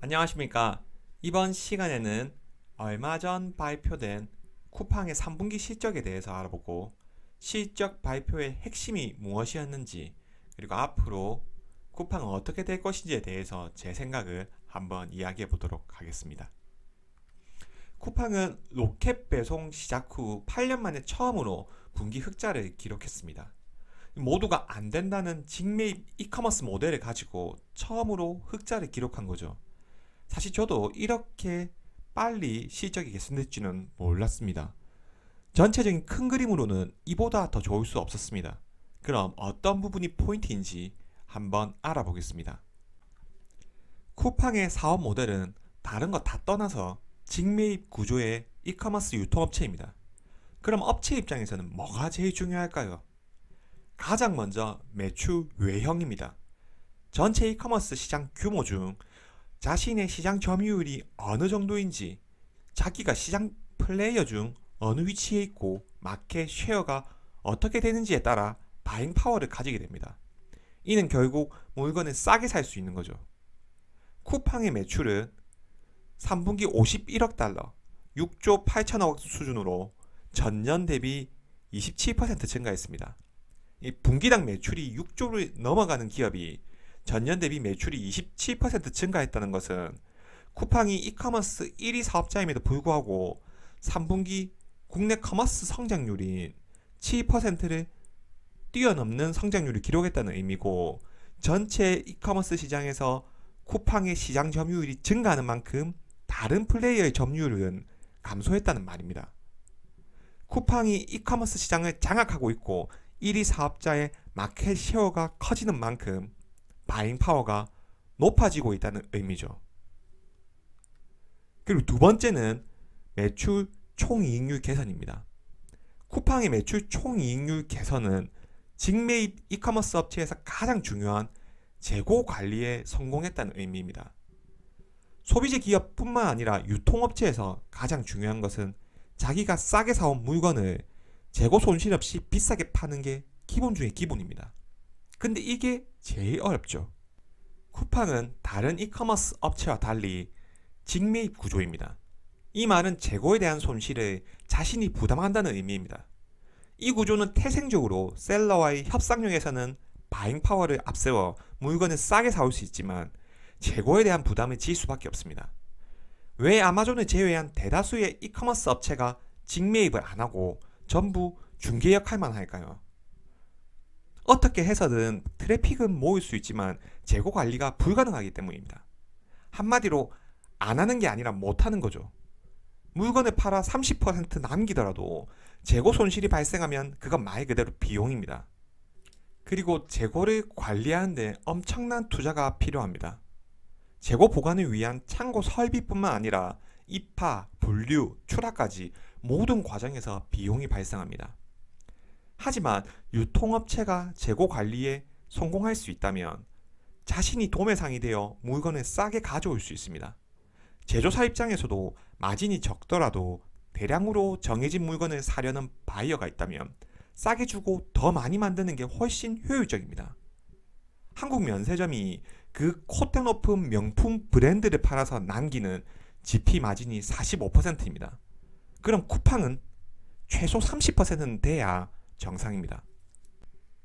안녕하십니까. 이번 시간에는 얼마 전 발표된 쿠팡의 3분기 실적에 대해서 알아보고 실적 발표의 핵심이 무엇이었는지 그리고 앞으로 쿠팡은 어떻게 될 것인지에 대해서 제 생각을 한번 이야기해 보도록 하겠습니다. 쿠팡은 로켓 배송 시작 후 8년 만에 처음으로 분기 흑자를 기록했습니다. 모두가 안 된다는 직매입 이커머스 모델을 가지고 처음으로 흑자를 기록한 거죠. 사실 저도 이렇게 빨리 실적이 개선될 줄은 몰랐습니다. 전체적인 큰 그림으로는 이보다 더 좋을 수 없었습니다. 그럼 어떤 부분이 포인트인지 한번 알아보겠습니다. 쿠팡의 사업 모델은 다른 거 다 떠나서 직매입 구조의 이커머스 유통업체입니다. 그럼 업체 입장에서는 뭐가 제일 중요할까요? 가장 먼저 매출 외형입니다. 전체 이커머스 시장 규모 중 자신의 시장 점유율이 어느 정도인지, 자기가 시장 플레이어 중 어느 위치에 있고 마켓 쉐어가 어떻게 되는지에 따라 바잉 파워를 가지게 됩니다. 이는 결국 물건을 싸게 살 수 있는 거죠. 쿠팡의 매출은 3분기 51억 달러, 6조 8천억 수준으로 전년 대비 27% 증가했습니다. 이 분기당 매출이 6조를 넘어가는 기업이 전년 대비 매출이 27% 증가했다는 것은 쿠팡이 이커머스 1위 사업자임에도 불구하고 3분기 국내 커머스 성장률인 7%를 뛰어넘는 성장률을 기록했다는 의미고, 전체 이커머스 시장에서 쿠팡의 시장 점유율이 증가하는 만큼 다른 플레이어의 점유율은 감소했다는 말입니다. 쿠팡이 이커머스 시장을 장악하고 있고 1위 사업자의 마켓 쉐어가 커지는 만큼 바잉 파워가 높아지고 있다는 의미죠. 그리고 두 번째는 매출 총이익률 개선입니다. 쿠팡의 매출 총이익률 개선은 직매입 이커머스 업체에서 가장 중요한 재고 관리에 성공했다는 의미입니다. 소비재 기업뿐만 아니라 유통업체에서 가장 중요한 것은 자기가 싸게 사온 물건을 재고 손실 없이 비싸게 파는 게 기본 중의 기본입니다. 근데 이게 제일 어렵죠. 쿠팡은 다른 이커머스 업체와 달리 직매입 구조입니다. 이 말은 재고에 대한 손실을 자신이 부담한다는 의미입니다. 이 구조는 태생적으로 셀러와의 협상력에서는 바잉 파워를 앞세워 물건을 싸게 사올 수 있지만 재고에 대한 부담을 질 수밖에 없습니다. 왜 아마존을 제외한 대다수의 이커머스 업체가 직매입을 안 하고 전부 중개 역할만 할까요? 어떻게 해서든 트래픽은 모을 수 있지만 재고 관리가 불가능하기 때문입니다. 한마디로 안 하는 게 아니라 못 하는 거죠. 물건을 팔아 30% 남기더라도 재고 손실이 발생하면 그건 말 그대로 비용입니다. 그리고 재고를 관리하는데 엄청난 투자가 필요합니다. 재고 보관을 위한 창고 설비뿐만 아니라 입하, 분류, 출하까지 모든 과정에서 비용이 발생합니다. 하지만 유통업체가 재고 관리에 성공할 수 있다면 자신이 도매상이 되어 물건을 싸게 가져올 수 있습니다. 제조사 입장에서도 마진이 적더라도 대량으로 정해진 물건을 사려는 바이어가 있다면 싸게 주고 더 많이 만드는 게 훨씬 효율적입니다. 한국 면세점이 그 콧대 높은 명품 브랜드를 팔아서 남기는 GP 마진이 45%입니다. 그럼 쿠팡은 최소 30%는 돼야 정상입니다.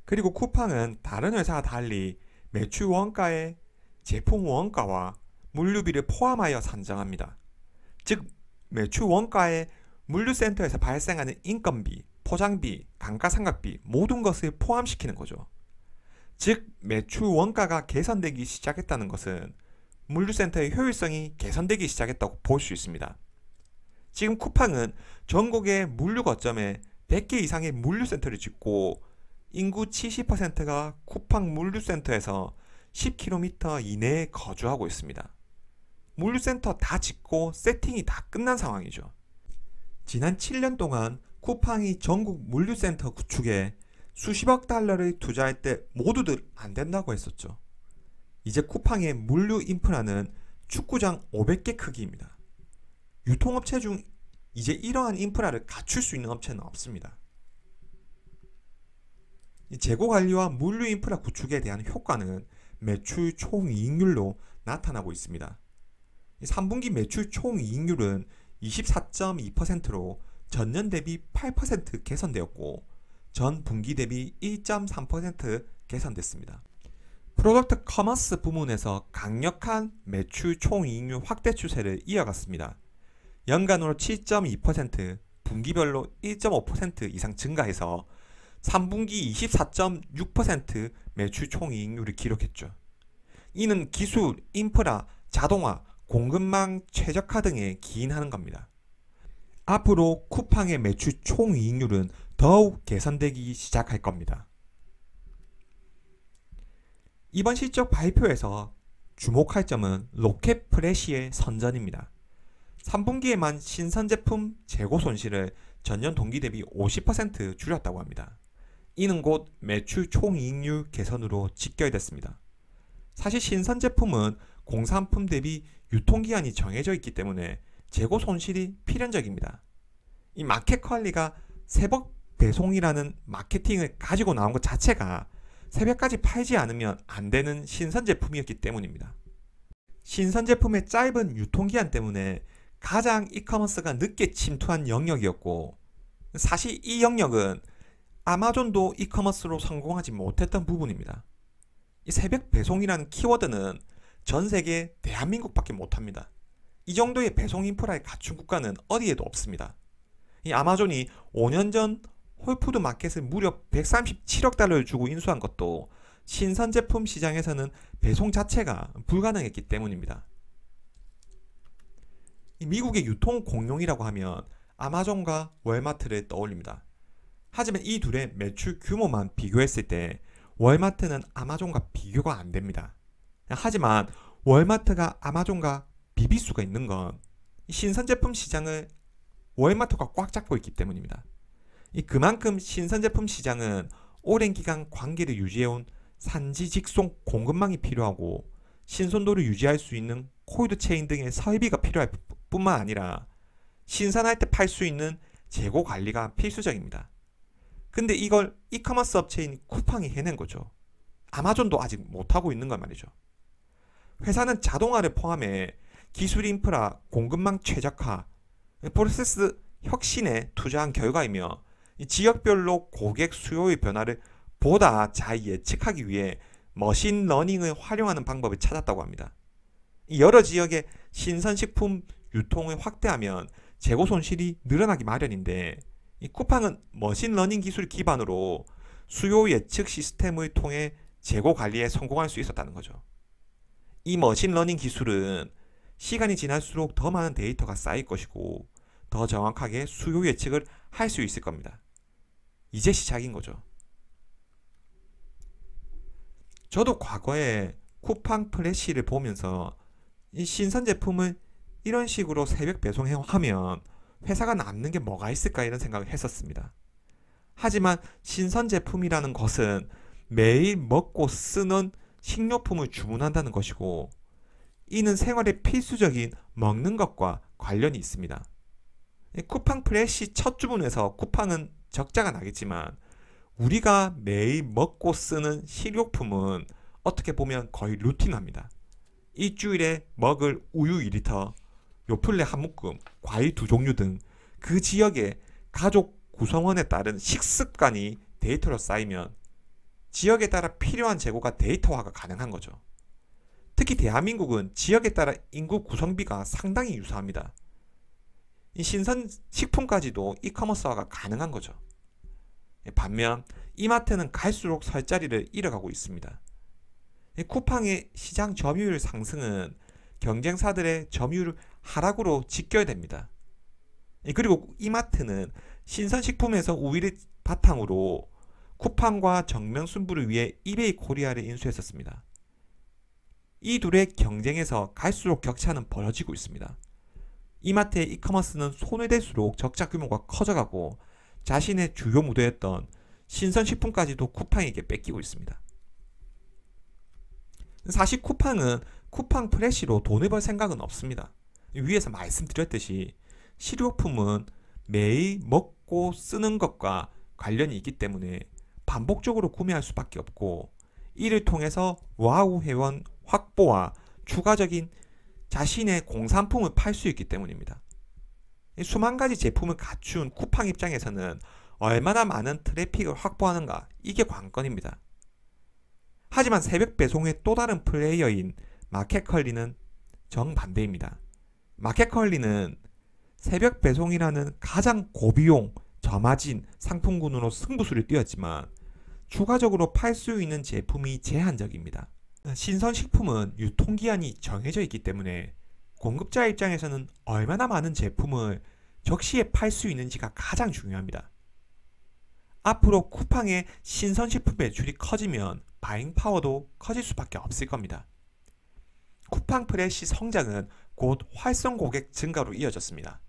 그리고 쿠팡은 다른 회사와 달리 매출 원가에 제품 원가와 물류비를 포함하여 산정합니다. 즉 매출 원가에 물류센터에서 발생하는 인건비, 포장비, 감가상각비 모든 것을 포함시키는 거죠. 즉 매출 원가가 개선되기 시작했다는 것은 물류센터의 효율성이 개선되기 시작했다고 볼 수 있습니다. 지금 쿠팡은 전국의 물류 거점에 100개 이상의 물류센터를 짓고 인구 70%가 쿠팡 물류센터에서 10km 이내에 거주하고 있습니다. 물류센터 다 짓고 세팅이 다 끝난 상황이죠. 지난 7년 동안 쿠팡이 전국 물류센터 구축에 수십억 달러를 투자할 때 모두들 안 된다고 했었죠. 이제 쿠팡의 물류 인프라는 축구장 500개 크기입니다. 유통업체 중 이제 이러한 인프라를 갖출 수 있는 업체는 없습니다. 재고 관리와 물류 인프라 구축에 대한 효과는 매출 총이익률로 나타나고 있습니다. 3분기 매출 총이익률은 24.2%로 전년 대비 8% 개선되었고 전 분기 대비 1.3% 개선됐습니다. 프로덕트 커머스 부문에서 강력한 매출 총이익률 확대 추세를 이어갔습니다. 연간으로 7.2%, 분기별로 1.5% 이상 증가해서 3분기 24.6% 매출 총이익률을 기록했죠. 이는 기술, 인프라, 자동화, 공급망 최적화 등에 기인하는 겁니다. 앞으로 쿠팡의 매출 총이익률은 더욱 개선되기 시작할 겁니다. 이번 실적 발표에서 주목할 점은 로켓 프레시의 선전입니다. 3분기에만 신선제품 재고 손실을 전년 동기 대비 50% 줄였다고 합니다. 이는 곧 매출 총이익률 개선으로 직결됐습니다. 사실 신선제품은 공산품 대비 유통기한이 정해져 있기 때문에 재고 손실이 필연적입니다. 이 마켓 관리가 새벽 배송이라는 마케팅을 가지고 나온 것 자체가 새벽까지 팔지 않으면 안 되는 신선제품이었기 때문입니다. 신선제품의 짧은 유통기한 때문에 가장 이커머스가 늦게 침투한 영역이었고, 사실 이 영역은 아마존도 이커머스로 성공하지 못했던 부분입니다. 이 새벽 배송이라는 키워드는 전 세계 대한민국밖에 못합니다. 이 정도의 배송 인프라를 갖춘 국가는 어디에도 없습니다. 이 아마존이 5년 전 홀푸드 마켓을 무려 137억 달러를 주고 인수한 것도 신선제품 시장에서는 배송 자체가 불가능했기 때문입니다. 미국의 유통 공룡이라고 하면 아마존과 월마트를 떠올립니다. 하지만 이 둘의 매출 규모만 비교했을 때 월마트는 아마존과 비교가 안 됩니다. 하지만 월마트가 아마존과 비빌 수가 있는 건 신선제품 시장을 월마트가 꽉 잡고 있기 때문입니다. 그만큼 신선제품 시장은 오랜 기간 관계를 유지해온 산지 직송 공급망이 필요하고 신선도를 유지할 수 있는 콜드체인 등의 설비가 필요할 뿐만 아니라 신선할 때 팔 수 있는 재고 관리가 필수적입니다. 근데 이걸 이커머스 업체인 쿠팡이 해낸 거죠. 아마존도 아직 못하고 있는 건 말이죠. 회사는 자동화를 포함해 기술 인프라, 공급망 최적화, 프로세스 혁신에 투자한 결과이며 지역별로 고객 수요의 변화를 보다 잘 예측하기 위해 머신러닝을 활용하는 방법을 찾았다고 합니다. 여러 지역의 신선식품 유통을 확대하면 재고 손실이 늘어나기 마련인데, 이 쿠팡은 머신러닝 기술 기반으로 수요 예측 시스템을 통해 재고 관리에 성공할 수 있었다는 거죠. 이 머신러닝 기술은 시간이 지날수록 더 많은 데이터가 쌓일 것이고 더 정확하게 수요 예측을 할 수 있을 겁니다. 이제 시작인 거죠. 저도 과거에 쿠팡 플래시를 보면서 이 신선 제품을 이런 식으로 새벽 배송하면 회사가 남는 게 뭐가 있을까 이런 생각을 했었습니다. 하지만 신선 제품이라는 것은 매일 먹고 쓰는 식료품을 주문한다는 것이고, 이는 생활에 필수적인 먹는 것과 관련이 있습니다. 쿠팡 플래시 첫 주문에서 쿠팡은 적자가 나겠지만 우리가 매일 먹고 쓰는 식료품은 어떻게 보면 거의 루틴화입니다. 일주일에 먹을 우유 2리터, 요플레 한 묶음, 과일 2종류 등 그 지역의 가족 구성원에 따른 식습관이 데이터로 쌓이면 지역에 따라 필요한 재고가 데이터화가 가능한 거죠. 특히 대한민국은 지역에 따라 인구 구성비가 상당히 유사합니다. 이 신선 식품까지도 이커머스화가 가능한 거죠. 반면 이마트는 갈수록 설 자리를 잃어가고 있습니다. 쿠팡의 시장 점유율 상승은 경쟁사들의 점유율 하락으로 직결됩니다. 그리고 이마트는 신선식품에서 우위를 바탕으로 쿠팡과 정면승부를 위해 이베이 코리아를 인수했었습니다. 이 둘의 경쟁에서 갈수록 격차는 벌어지고 있습니다. 이마트의 이커머스는 손을 댈수록 적자 규모가 커져가고 자신의 주요 무대였던 신선식품까지도 쿠팡에게 뺏기고 있습니다. 사실 쿠팡은 쿠팡 플래시로 돈을 벌 생각은 없습니다. 위에서 말씀드렸듯이 식료품은 매일 먹고 쓰는 것과 관련이 있기 때문에 반복적으로 구매할 수밖에 없고, 이를 통해서 와우 회원 확보와 추가적인 자신의 공산품을 팔 수 있기 때문입니다. 수만 가지 제품을 갖춘 쿠팡 입장에서는 얼마나 많은 트래픽을 확보하는가, 이게 관건입니다. 하지만 새벽 배송의 또 다른 플레이어인 마켓컬리는 정반대입니다. 마켓컬리는 새벽 배송이라는 가장 고비용, 저마진 상품군으로 승부수를 띄웠지만 추가적으로 팔 수 있는 제품이 제한적입니다. 신선식품은 유통기한이 정해져 있기 때문에 공급자 입장에서는 얼마나 많은 제품을 적시에 팔 수 있는지가 가장 중요합니다. 앞으로 쿠팡의 신선식품 매출이 커지면 바잉 파워도 커질 수밖에 없을 겁니다. 쿠팡 프레시 성장은 곧 활성 고객 증가로 이어졌습니다.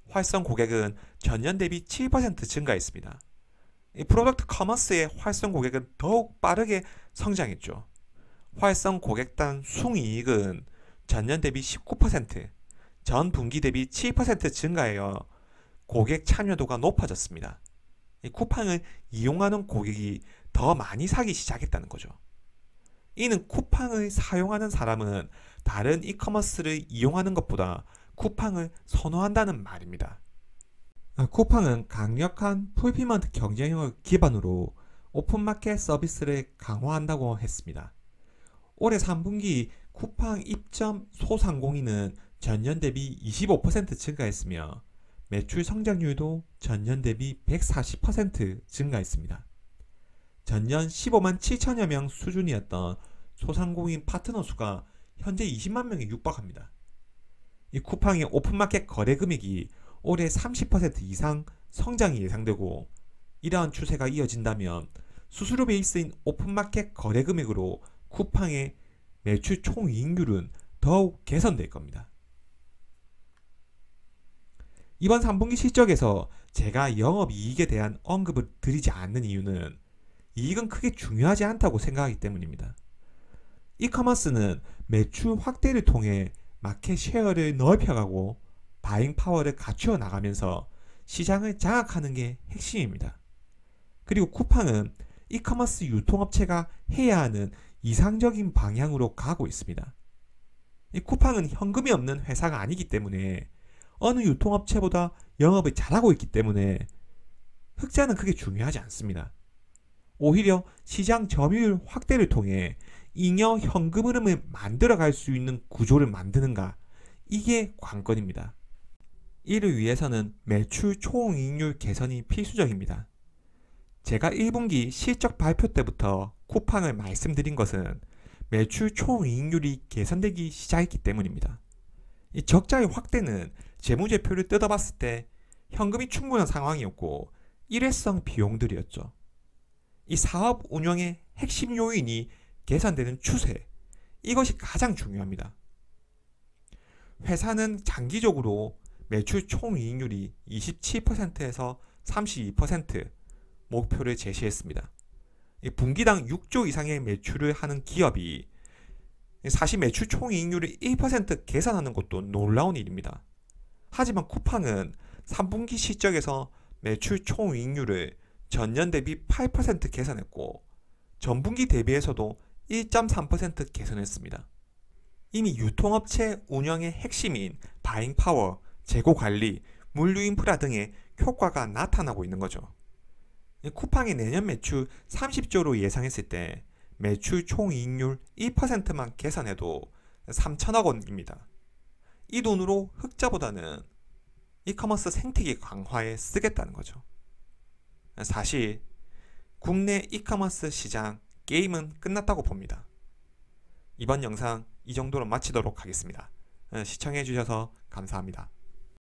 활성 고객은 전년 대비 7% 증가했습니다. 이 프로덕트 커머스의 활성 고객은 더욱 빠르게 성장했죠. 활성 고객단 순이익은 전년 대비 19%, 전 분기 대비 7% 증가하여 고객 참여도가 높아졌습니다. 이 쿠팡을 이용하는 고객이 더 많이 사기 시작했다는 거죠. 이는 쿠팡을 사용하는 사람은 다른 이커머스를 이용하는 것보다 쿠팡을 선호한다는 말입니다. 쿠팡은 강력한 풀피먼트 경쟁력을 기반으로 오픈마켓 서비스를 강화한다고 했습니다. 올해 3분기 쿠팡 입점 소상공인은 전년 대비 25% 증가했으며 매출 성장률도 전년 대비 140% 증가했습니다. 전년 15만 7천여 명 수준이었던 소상공인 파트너 수가 현재 20만 명에 육박합니다. 이 쿠팡의 오픈마켓 거래 금액이 올해 30% 이상 성장이 예상되고, 이러한 추세가 이어진다면 수수료 베이스인 오픈마켓 거래 금액으로 쿠팡의 매출 총이익률은 더욱 개선될 겁니다. 이번 3분기 실적에서 제가 영업이익에 대한 언급을 드리지 않는 이유는 이익은 크게 중요하지 않다고 생각하기 때문입니다. 이커머스는 매출 확대를 통해 마켓 쉐어를 넓혀가고 바잉 파워를 갖추어 나가면서 시장을 장악하는 게 핵심입니다. 그리고 쿠팡은 이커머스 유통업체가 해야 하는 이상적인 방향으로 가고 있습니다. 이 쿠팡은 현금이 없는 회사가 아니기 때문에 어느 유통업체보다 영업을 잘하고 있기 때문에 흑자는 크게 중요하지 않습니다. 오히려 시장 점유율 확대를 통해 잉여 현금 흐름을 만들어갈 수 있는 구조를 만드는가, 이게 관건입니다. 이를 위해서는 매출 총이익률 개선이 필수적입니다. 제가 1분기 실적 발표 때부터 쿠팡을 말씀드린 것은 매출 총이익률이 개선되기 시작했기 때문입니다. 이 적자의 확대는 재무제표를 뜯어봤을 때 현금이 충분한 상황이었고 일회성 비용들이었죠. 이 사업 운영의 핵심 요인이 개선되는 추세, 이것이 가장 중요합니다. 회사는 장기적으로 매출 총이익률이 27%에서 32% 목표를 제시했습니다. 분기당 6조 이상의 매출을 하는 기업이 사실 매출 총이익률을 1% 개선하는 것도 놀라운 일입니다. 하지만 쿠팡은 3분기 실적에서 매출 총이익률을 전년 대비 8% 개선했고 전분기 대비해서도 1.3% 개선했습니다. 이미 유통업체 운영의 핵심인 바잉파워, 재고관리, 물류인프라 등의 효과가 나타나고 있는 거죠. 쿠팡의 내년 매출 30조로 예상했을 때 매출 총이익률 1%만 개선해도 3천억 원입니다. 이 돈으로 흑자보다는 이커머스 생태계 강화에 쓰겠다는 거죠. 사실 국내 이커머스 시장 게임은 끝났다고 봅니다. 이번 영상 이 정도로 마치도록 하겠습니다. 시청해 주셔서 감사합니다.